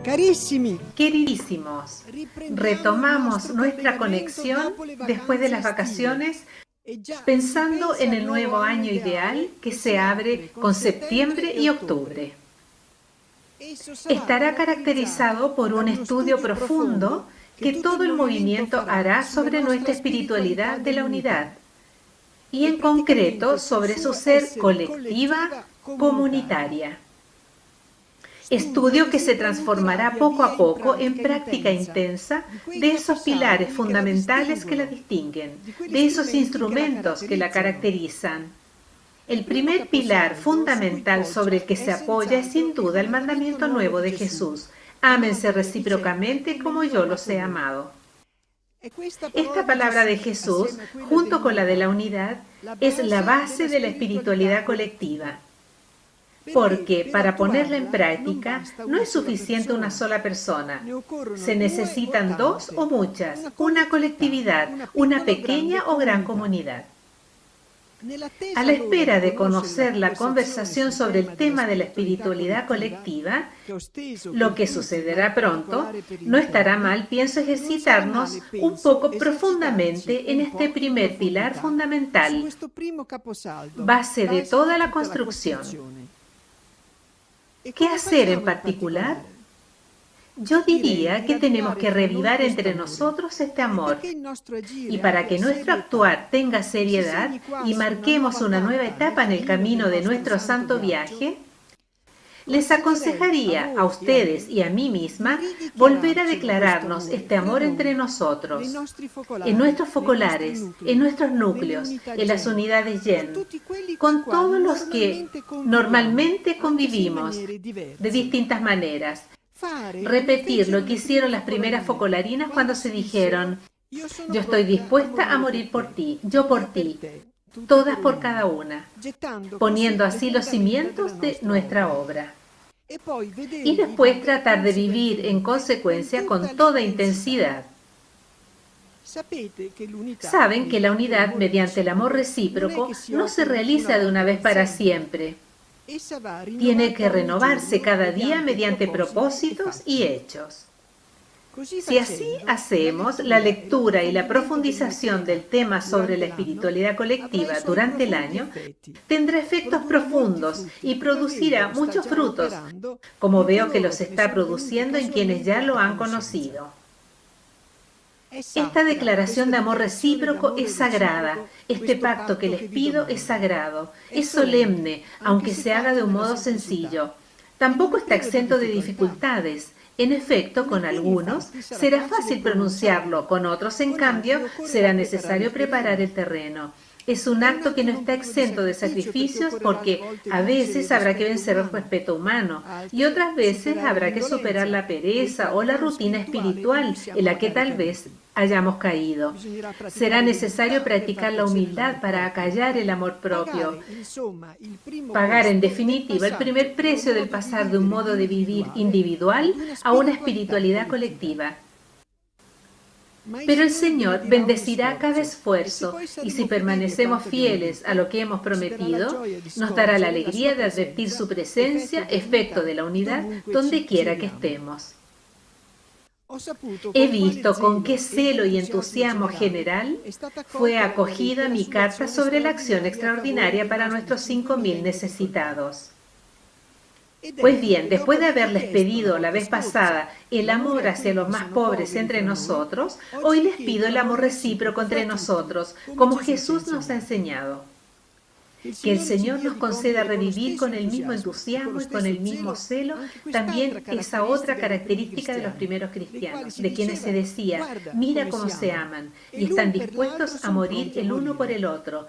Queridísimos, retomamos nuestra conexión después de las vacaciones pensando en el nuevo año ideal que se abre con septiembre y octubre. Estará caracterizado por un estudio profundo que todo el movimiento hará sobre nuestra espiritualidad de la unidad y en concreto sobre su ser colectiva comunitaria. Estudio que se transformará poco a poco en práctica intensa de esos pilares fundamentales que la distinguen, de esos instrumentos que la caracterizan. El primer pilar fundamental sobre el que se apoya es sin duda el mandamiento nuevo de Jesús: ámense recíprocamente como yo los he amado. Esta palabra de Jesús, junto con la de la unidad, es la base de la espiritualidad colectiva. Porque para ponerla en práctica no es suficiente una sola persona. Se necesitan dos o muchas, una colectividad, una pequeña o gran comunidad. A la espera de conocer la conversación sobre el tema de la espiritualidad colectiva, lo que sucederá pronto, no estará mal, pienso, ejercitarnos un poco profundamente en este primer pilar fundamental, base de toda la construcción. ¿Qué hacer en particular? Yo diría que tenemos que reavivar entre nosotros este amor, y para que nuestro actuar tenga seriedad y marquemos una nueva etapa en el camino de nuestro santo viaje, les aconsejaría a ustedes y a mí misma volver a declararnos este amor entre nosotros, en nuestros focolares, en nuestros núcleos, en las unidades Yen, con todos los que normalmente convivimos de distintas maneras. Repetir lo que hicieron las primeras focolarinas cuando se dijeron: yo estoy dispuesta a morir por ti, yo por ti, todas por cada una, poniendo así los cimientos de nuestra obra. Y después tratar de vivir en consecuencia con toda intensidad. Saben que la unidad mediante el amor recíproco no se realiza de una vez para siempre. Tiene que renovarse cada día mediante propósitos y hechos. Si así hacemos, la lectura y la profundización del tema sobre la espiritualidad colectiva durante el año tendrá efectos profundos y producirá muchos frutos, como veo que los está produciendo en quienes ya lo han conocido. Esta declaración de amor recíproco es sagrada. Este pacto que les pido es sagrado, es solemne, aunque se haga de un modo sencillo. Tampoco está exento de dificultades. En efecto, con algunos será fácil pronunciarlo, con otros, en cambio, será necesario preparar el terreno. Es un acto que no está exento de sacrificios porque a veces habrá que vencer el respeto humano y otras veces habrá que superar la pereza o la rutina espiritual en la que tal vez hayamos caído. Será necesario practicar la humildad para acallar el amor propio. Pagar, en definitiva, el primer precio del pasar de un modo de vivir individual a una espiritualidad colectiva. Pero el Señor bendecirá cada esfuerzo y si permanecemos fieles a lo que hemos prometido, nos dará la alegría de advertir su presencia, efecto de la unidad, donde quiera que estemos. He visto con qué celo y entusiasmo general fue acogida mi carta sobre la acción extraordinaria para nuestros 5.000 necesitados. Pues bien, después de haberles pedido la vez pasada el amor hacia los más pobres entre nosotros, hoy les pido el amor recíproco entre nosotros, como Jesús nos ha enseñado. Que el Señor nos conceda revivir con el mismo entusiasmo y con el mismo celo también esa otra característica de los primeros cristianos, de quienes se decía: mira cómo se aman y están dispuestos a morir el uno por el otro,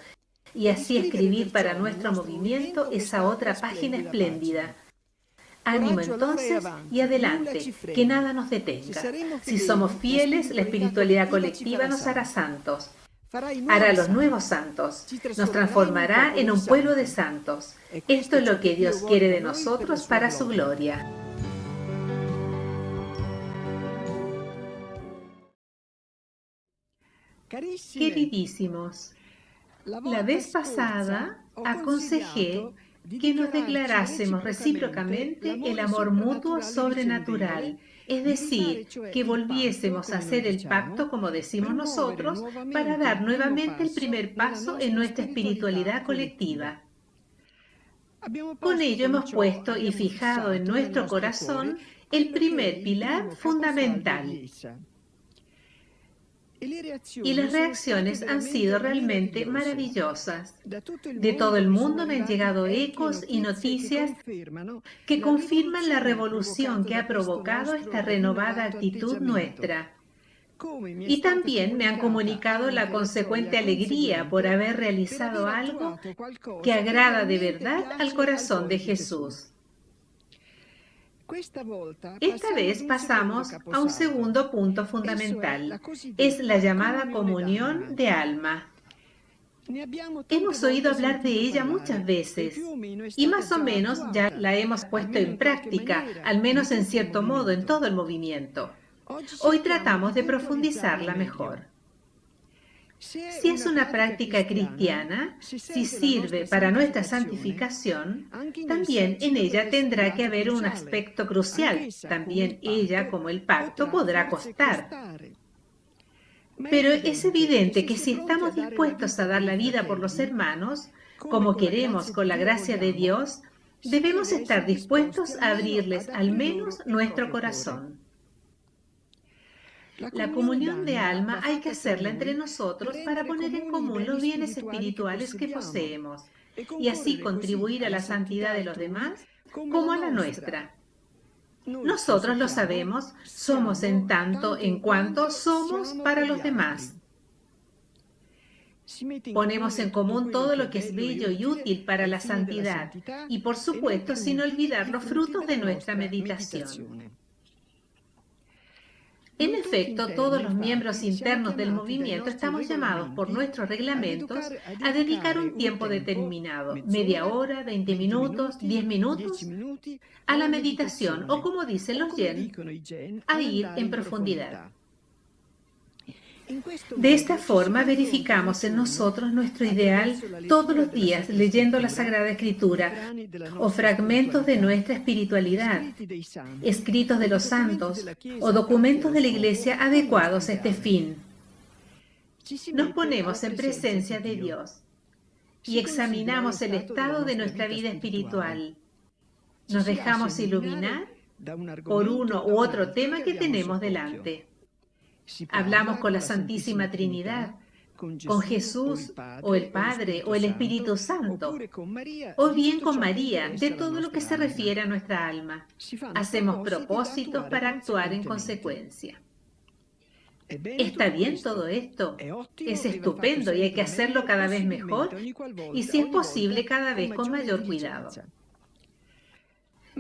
y así escribir para nuestro movimiento esa otra página espléndida. Ánimo entonces y adelante, que nada nos detenga. Si somos fieles, la espiritualidad colectiva nos hará santos, hará los nuevos santos, nos transformará en un pueblo de santos. Esto es lo que Dios quiere de nosotros para su gloria. Queridísimos, la vez pasada aconsejé que nos declarásemos recíprocamente el amor mutuo sobrenatural, es decir, que volviésemos a hacer el pacto, como decimos nosotros, para dar nuevamente el primer paso en nuestra espiritualidad colectiva. Con ello hemos puesto y fijado en nuestro corazón el primer pilar fundamental. Y las reacciones han sido realmente maravillosas. De todo el mundo me han llegado ecos y noticias que confirman la revolución que ha provocado esta renovada actitud nuestra. Y también me han comunicado la consecuente alegría por haber realizado algo que agrada de verdad al corazón de Jesús. Esta vez pasamos a un segundo punto fundamental, es la llamada comunión de alma. Hemos oído hablar de ella muchas veces y más o menos ya la hemos puesto en práctica, al menos en cierto modo en todo el movimiento. Hoy tratamos de profundizarla mejor. Si es una práctica cristiana, si sirve para nuestra santificación, también en ella tendrá que haber un aspecto crucial. También ella, como el pacto, podrá costar. Pero es evidente que si estamos dispuestos a dar la vida por los hermanos, como queremos con la gracia de Dios, debemos estar dispuestos a abrirles al menos nuestro corazón. La comunión de alma hay que hacerla entre nosotros para poner en común los bienes espirituales que poseemos y así contribuir a la santidad de los demás como a la nuestra. Nosotros lo sabemos, somos en tanto en cuanto somos para los demás. Ponemos en común todo lo que es bello y útil para la santidad y, por supuesto, sin olvidar los frutos de nuestra meditación. En efecto, todos los miembros internos del movimiento estamos llamados por nuestros reglamentos a dedicar un tiempo determinado, media hora, 20 minutos, 10 minutos, a la meditación o, como dicen los yen, a ir en profundidad. De esta forma verificamos en nosotros nuestro ideal todos los días leyendo la Sagrada Escritura o fragmentos de nuestra espiritualidad, escritos de los santos o documentos de la Iglesia adecuados a este fin. Nos ponemos en presencia de Dios y examinamos el estado de nuestra vida espiritual. Nos dejamos iluminar por uno u otro tema que tenemos delante. Hablamos con la Santísima Trinidad, con Jesús o el Padre o el Espíritu Santo, o bien con María, de todo lo que se refiere a nuestra alma. Hacemos propósitos para actuar en consecuencia. ¿Está bien todo esto? Es estupendo y hay que hacerlo cada vez mejor y, si es posible, cada vez con mayor cuidado.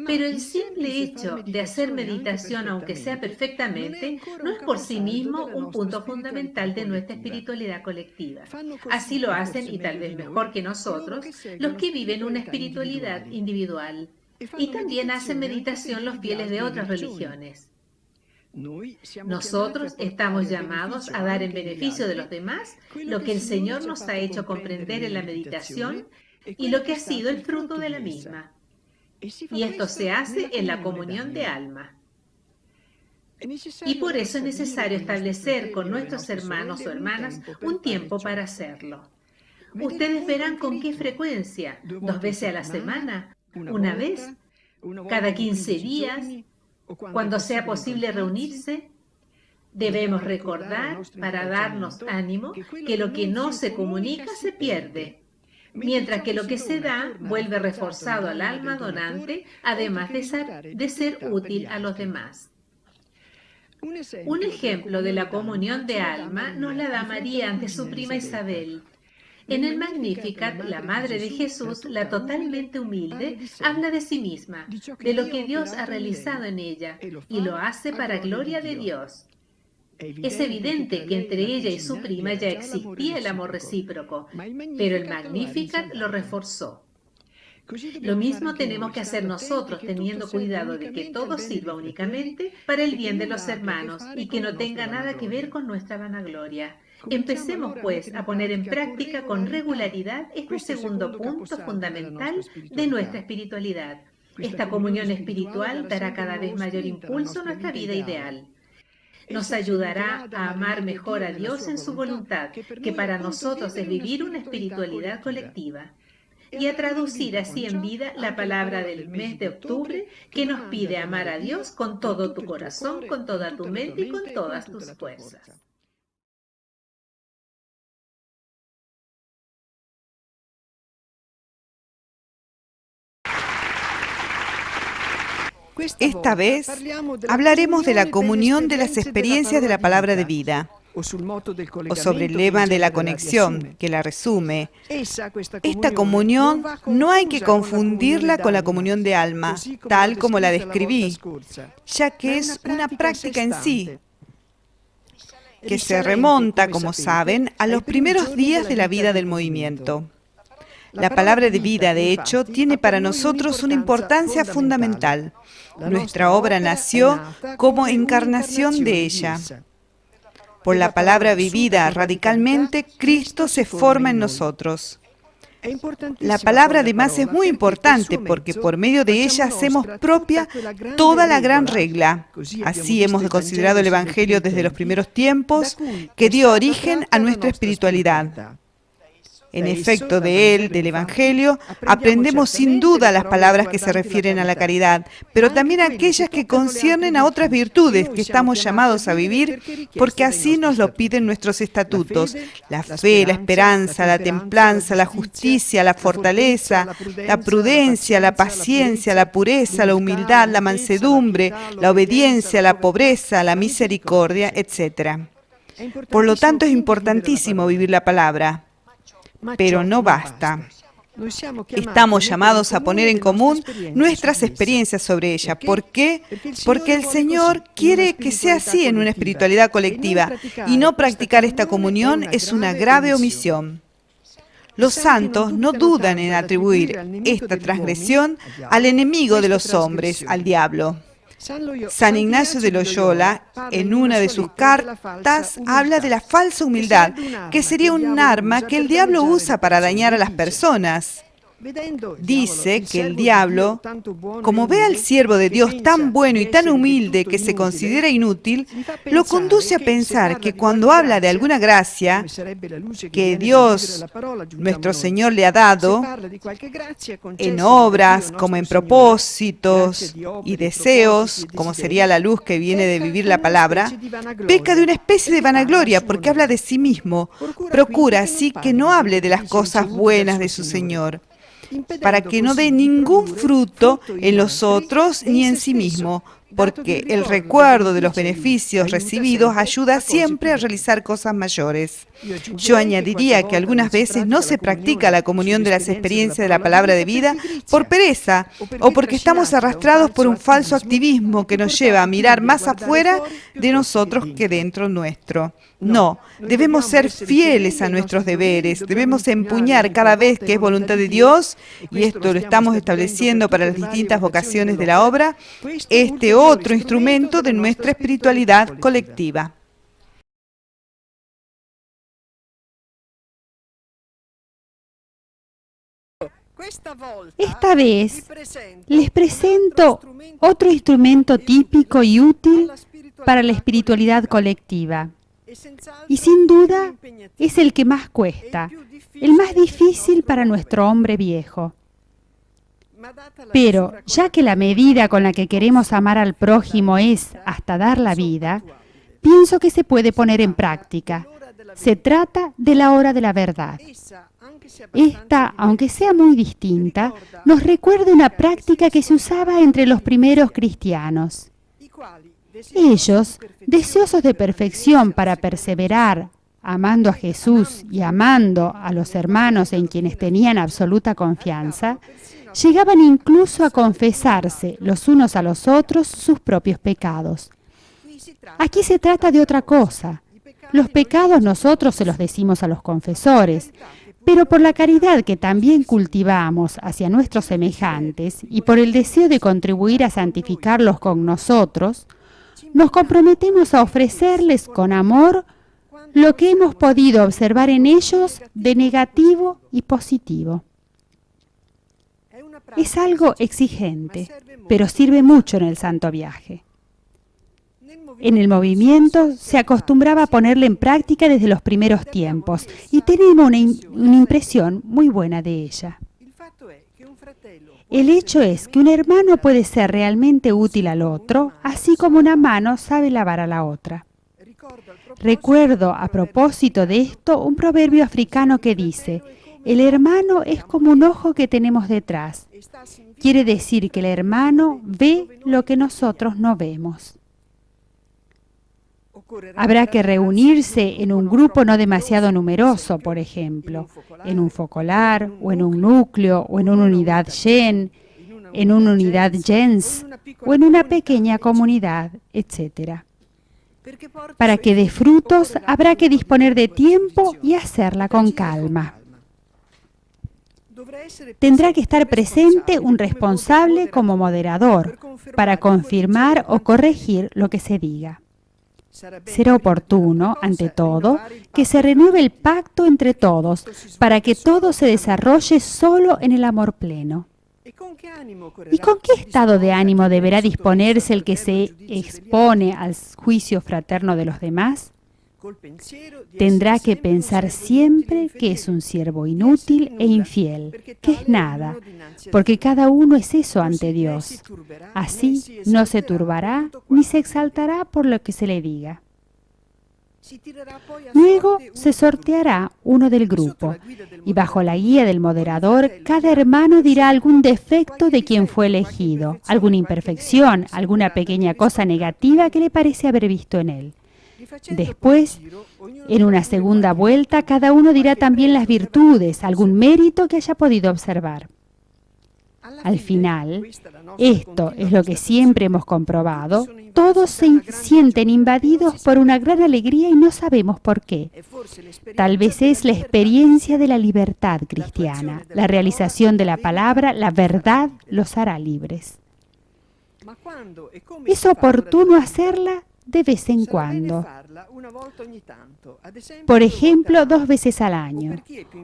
Pero el simple hecho de hacer meditación, aunque sea perfectamente, no es por sí mismo un punto fundamental de nuestra espiritualidad colectiva. Así lo hacen, y tal vez mejor que nosotros, los que viven una espiritualidad individual. Y también hacen meditación los fieles de otras religiones. Nosotros estamos llamados a dar en beneficio de los demás lo que el Señor nos ha hecho comprender en la meditación y lo que ha sido el fruto de la misma. Y esto se hace en la comunión de alma. Y por eso es necesario establecer con nuestros hermanos o hermanas un tiempo para hacerlo. Ustedes verán con qué frecuencia, 2 veces a la semana, una vez, cada 15 días, cuando sea posible reunirse. Debemos recordar, para darnos ánimo, que lo que no se comunica se pierde, mientras que lo que se da vuelve reforzado al alma donante, además de ser útil a los demás. Un ejemplo de la comunión de alma nos la da María ante su prima Isabel. En el Magnificat, la Madre de Jesús, la totalmente humilde, habla de sí misma, de lo que Dios ha realizado en ella, y lo hace para gloria de Dios. Es evidente que entre ella y su prima ya existía el amor recíproco, pero el Magnificat lo reforzó. Lo mismo tenemos que hacer nosotros, teniendo cuidado de que todo sirva únicamente para el bien de los hermanos y que no tenga nada que ver con nuestra vanagloria. Empecemos, pues, a poner en práctica con regularidad este segundo punto fundamental de nuestra espiritualidad. Esta comunión espiritual dará cada vez mayor impulso a nuestra vida ideal. Nos ayudará a amar mejor a Dios en su voluntad, que para nosotros es vivir una espiritualidad colectiva, y a traducir así en vida la palabra del mes de octubre que nos pide amar a Dios con todo tu corazón, con toda tu mente y con todas tus fuerzas. Esta vez hablaremos de la comunión de las experiencias de la palabra de vida, o sobre el lema de la conexión, que la resume. Esta comunión no hay que confundirla con la comunión de alma, tal como la describí, ya que es una práctica en sí, que se remonta, como saben, a los primeros días de la vida del movimiento. La palabra de vida, de hecho, tiene para nosotros una importancia fundamental. Nuestra obra nació como encarnación de ella. Por la palabra vivida radicalmente, Cristo se forma en nosotros. La palabra además es muy importante porque por medio de ella hacemos propia toda la gran regla. Así hemos considerado el Evangelio desde los primeros tiempos, que dio origen a nuestra espiritualidad. En efecto, de él, del Evangelio, aprendemos sin duda las palabras que se refieren a la caridad, pero también aquellas que conciernen a otras virtudes que estamos llamados a vivir, porque así nos lo piden nuestros estatutos: la fe, la esperanza, la templanza, la justicia, la fortaleza, la prudencia, la paciencia, la pureza, la humildad, la mansedumbre, la obediencia, la pobreza, la misericordia, etc. Por lo tanto, es importantísimo vivir la palabra. Pero no basta. Estamos llamados a poner en común nuestras experiencias sobre ella. ¿Por qué? Porque el Señor quiere que sea así en una espiritualidad colectiva, y no practicar esta comunión es una grave omisión. Los santos no dudan en atribuir esta transgresión al enemigo de los hombres, al diablo. San Ignacio de Loyola, en una de sus cartas, habla de la falsa humildad, que sería un arma que el diablo usa para dañar a las personas. Dice que el diablo, como ve al siervo de Dios tan bueno y tan humilde que se considera inútil, lo conduce a pensar que cuando habla de alguna gracia que Dios, nuestro Señor, le ha dado, en obras como en propósitos y deseos, como sería la luz que viene de vivir la palabra, peca de una especie de vanagloria porque habla de sí mismo. Procura así que no hable de las cosas buenas de su Señor, para que no dé ningún fruto en los otros ni en sí mismo, porque el recuerdo de los beneficios recibidos ayuda siempre a realizar cosas mayores. Yo añadiría que algunas veces no se practica la comunión de las experiencias de la palabra de vida por pereza o porque estamos arrastrados por un falso activismo que nos lleva a mirar más afuera de nosotros que dentro nuestro. No, debemos ser fieles a nuestros deberes, debemos empuñar cada vez que es voluntad de Dios, y esto lo estamos estableciendo para las distintas vocaciones de la obra, este otro instrumento de nuestra espiritualidad colectiva. Esta vez les presento otro instrumento típico y útil para la espiritualidad colectiva. Y sin duda es el que más cuesta, el más difícil para nuestro hombre viejo. Pero ya que la medida con la que queremos amar al prójimo es hasta dar la vida, pienso que se puede poner en práctica. Se trata de la hora de la verdad. Esta, aunque sea muy distinta, nos recuerda una práctica que se usaba entre los primeros cristianos. Ellos, deseosos de perfección para perseverar, amando a Jesús y amando a los hermanos en quienes tenían absoluta confianza, llegaban incluso a confesarse los unos a los otros sus propios pecados. Aquí se trata de otra cosa. Los pecados nosotros se los decimos a los confesores, pero por la caridad que también cultivamos hacia nuestros semejantes y por el deseo de contribuir a santificarlos con nosotros, nos comprometemos a ofrecerles con amor lo que hemos podido observar en ellos de negativo y positivo. Es algo exigente, pero sirve mucho en el santo viaje. En el movimiento se acostumbraba a ponerle en práctica desde los primeros tiempos y tenemos una impresión muy buena de ella. El hecho es que un hermano puede ser realmente útil al otro, así como una mano sabe lavar a la otra. Recuerdo a propósito de esto un proverbio africano que dice: el hermano es como un ojo que tenemos detrás. Quiere decir que el hermano ve lo que nosotros no vemos. Habrá que reunirse en un grupo no demasiado numeroso, por ejemplo, en un focolar, o en un núcleo, o en una unidad Yen, en una unidad Gens, o en una pequeña comunidad, etc. Para que dé frutos, habrá que disponer de tiempo y hacerla con calma. Tendrá que estar presente un responsable como moderador para confirmar o corregir lo que se diga. Será oportuno, ante todo, que se renueve el pacto entre todos para que todo se desarrolle solo en el amor pleno. ¿Y con qué estado de ánimo deberá disponerse el que se expone al juicio fraterno de los demás? Tendrá que pensar siempre que es un siervo inútil e infiel, que es nada, porque cada uno es eso ante Dios. Así no se turbará ni se exaltará por lo que se le diga. Luego se sorteará uno del grupo, y bajo la guía del moderador, cada hermano dirá algún defecto de quien fue elegido, alguna imperfección, alguna pequeña cosa negativa que le parece haber visto en él. Después, en una segunda vuelta, cada uno dirá también las virtudes, algún mérito que haya podido observar. Al final, esto es lo que siempre hemos comprobado, todos se sienten invadidos por una gran alegría y no sabemos por qué. Tal vez es la experiencia de la libertad cristiana, la realización de la palabra, la verdad los hará libres. Es oportuno hacerla de vez en cuando. Por ejemplo, 2 veces al año,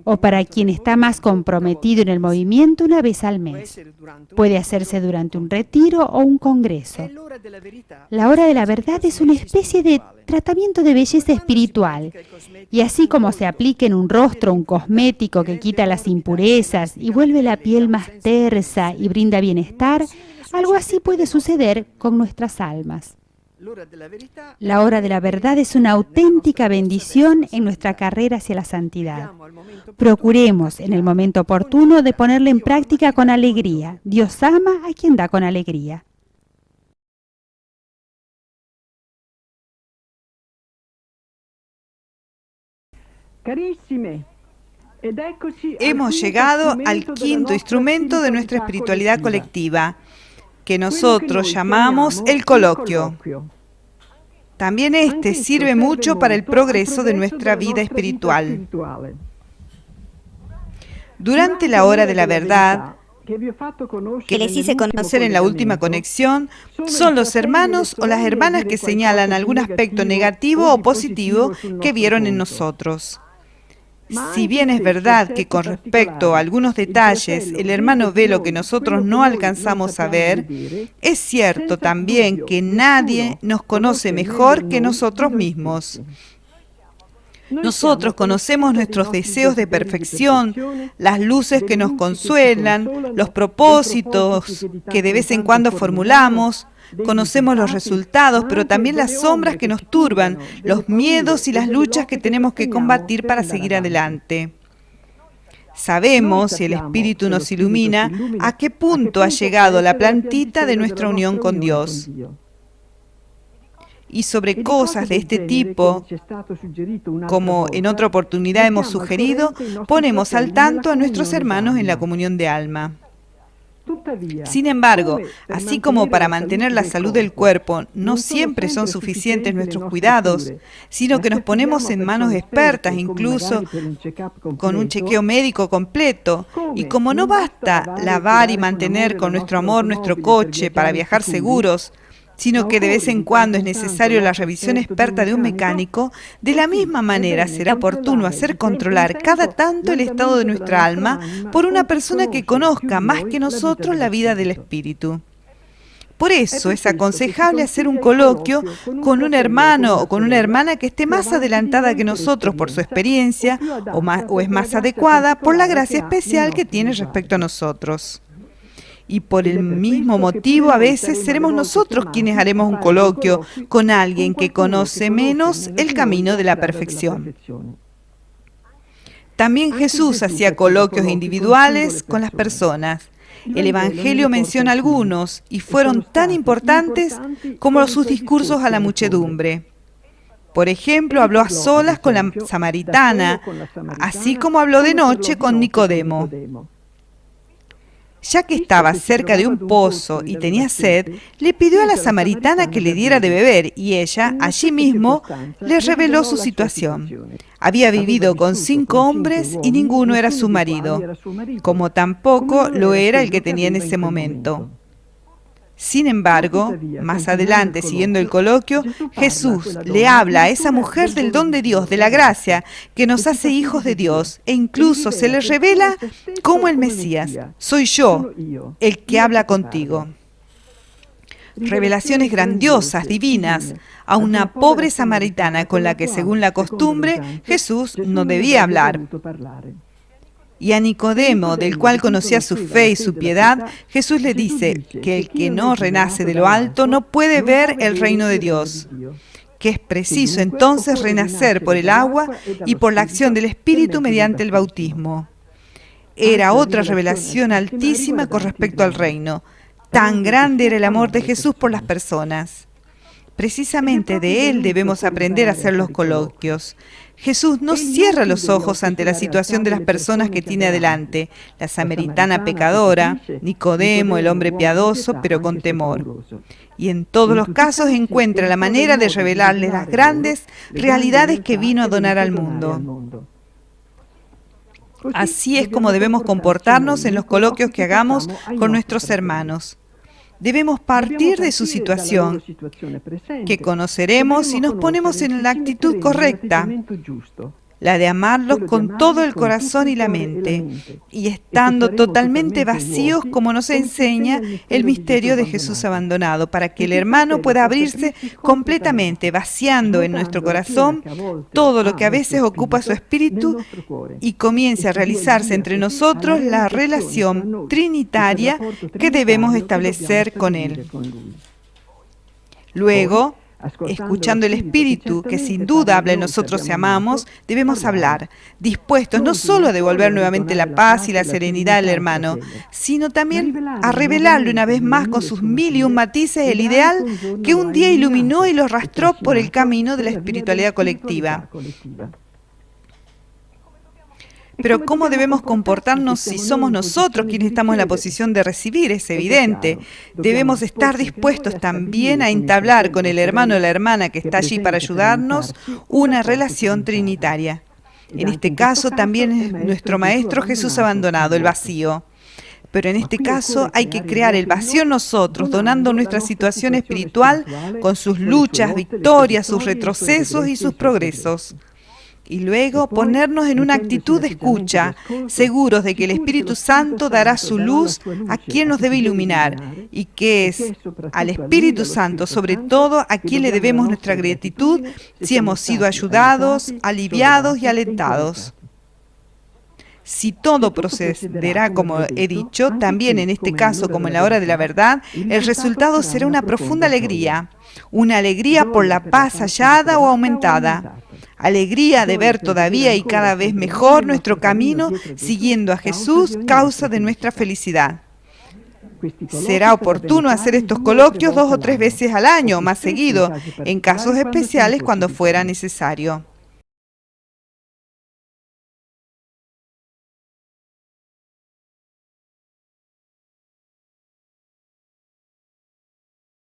o para quien está más comprometido en el movimiento, 1 vez al mes. Puede hacerse durante un retiro o un congreso. La hora de la verdad es una especie de tratamiento de belleza espiritual, y así como se aplica en un rostro un cosmético que quita las impurezas y vuelve la piel más tersa y brinda bienestar, algo así puede suceder con nuestras almas. La hora de la verdad es una auténtica bendición en nuestra carrera hacia la santidad. Procuremos en el momento oportuno de ponerla en práctica con alegría. Dios ama a quien da con alegría. Hemos llegado al quinto instrumento de nuestra espiritualidad colectiva, que nosotros llamamos el coloquio. También este sirve mucho para el progreso de nuestra vida espiritual. Durante la hora de la verdad, que les hice conocer en la última conexión, son los hermanos o las hermanas que señalan algún aspecto negativo o positivo que vieron en nosotros. Si bien es verdad que con respecto a algunos detalles el hermano ve lo que nosotros no alcanzamos a ver, es cierto también que nadie nos conoce mejor que nosotros mismos. Nosotros conocemos nuestros deseos de perfección, las luces que nos consuelan, los propósitos que de vez en cuando formulamos. Conocemos los resultados, pero también las sombras que nos turban, los miedos y las luchas que tenemos que combatir para seguir adelante. Sabemos, si el Espíritu nos ilumina, a qué punto ha llegado la plantita de nuestra unión con Dios. Y sobre cosas de este tipo, como en otra oportunidad hemos sugerido, ponemos al tanto a nuestros hermanos en la comunión de alma. Sin embargo, así como para mantener la salud del cuerpo no siempre son suficientes nuestros cuidados, sino que nos ponemos en manos expertas, incluso con un chequeo médico completo, y como no basta lavar y mantener con nuestro amor nuestro coche para viajar seguros, sino que de vez en cuando es necesario la revisión experta de un mecánico, de la misma manera será oportuno hacer controlar cada tanto el estado de nuestra alma por una persona que conozca más que nosotros la vida del espíritu. Por eso es aconsejable hacer un coloquio con un hermano o con una hermana que esté más adelantada que nosotros por su experiencia o es más adecuada por la gracia especial que tiene respecto a nosotros. Y por el mismo motivo, a veces seremos nosotros quienes haremos un coloquio con alguien que conoce menos el camino de la perfección. También Jesús hacía coloquios individuales con las personas. El Evangelio menciona algunos y fueron tan importantes como sus discursos a la muchedumbre. Por ejemplo, habló a solas con la samaritana, así como habló de noche con Nicodemo. Ya que estaba cerca de un pozo y tenía sed, le pidió a la samaritana que le diera de beber y ella, allí mismo, le reveló su situación. Había vivido con 5 hombres y ninguno era su marido, como tampoco lo era el que tenía en ese momento. Sin embargo, más adelante, siguiendo el coloquio, Jesús le habla a esa mujer del don de Dios, de la gracia, que nos hace hijos de Dios, e incluso se le revela como el Mesías. Soy yo, el que habla contigo. Revelaciones grandiosas, divinas, a una pobre samaritana con la que, según la costumbre, Jesús no debía hablar. Y a Nicodemo, del cual conocía su fe y su piedad, Jesús le dice que el que no renace de lo alto no puede ver el reino de Dios, que es preciso entonces renacer por el agua y por la acción del Espíritu mediante el bautismo. Era otra revelación altísima con respecto al reino. Tan grande era el amor de Jesús por las personas. Precisamente de él debemos aprender a hacer los coloquios. Jesús no cierra los ojos ante la situación de las personas que tiene adelante, la samaritana pecadora, Nicodemo, el hombre piadoso, pero con temor. Y en todos los casos encuentra la manera de revelarles las grandes realidades que vino a donar al mundo. Así es como debemos comportarnos en los coloquios que hagamos con nuestros hermanos. Debemos partir de su situación, que conoceremos si nos ponemos en la actitud correcta, la de amarlos con todo el corazón y la mente, y estando totalmente vacíos como nos enseña el misterio de Jesús abandonado, para que el hermano pueda abrirse completamente, vaciando en nuestro corazón todo lo que a veces ocupa su espíritu y comience a realizarse entre nosotros la relación trinitaria que debemos establecer con Él. Luego, escuchando el Espíritu, que sin duda habla en nosotros si amamos, debemos hablar, dispuestos no solo a devolver nuevamente la paz y la serenidad al hermano, sino también a revelarle una vez más con sus 1001 matices el ideal que un día iluminó y lo arrastró por el camino de la espiritualidad colectiva. Pero ¿cómo debemos comportarnos si somos nosotros quienes estamos en la posición de recibir? Es evidente. Debemos estar dispuestos también a entablar con el hermano o la hermana que está allí para ayudarnos una relación trinitaria. En este caso también es nuestro Maestro Jesús abandonado, el vacío. Pero en este caso hay que crear el vacío en nosotros, donando nuestra situación espiritual con sus luchas, victorias, sus retrocesos y sus progresos. Y luego ponernos en una actitud de escucha, seguros de que el Espíritu Santo dará su luz a quien nos debe iluminar, y que es al Espíritu Santo, sobre todo, a quien le debemos nuestra gratitud si hemos sido ayudados, aliviados y alentados. Si todo procederá como he dicho, también en este caso como en la hora de la verdad, el resultado será una profunda alegría por la paz hallada o aumentada. Alegría de ver todavía y cada vez mejor nuestro camino siguiendo a Jesús, causa de nuestra felicidad. Será oportuno hacer estos coloquios 2 o 3 veces al año, más seguido, en casos especiales cuando fuera necesario.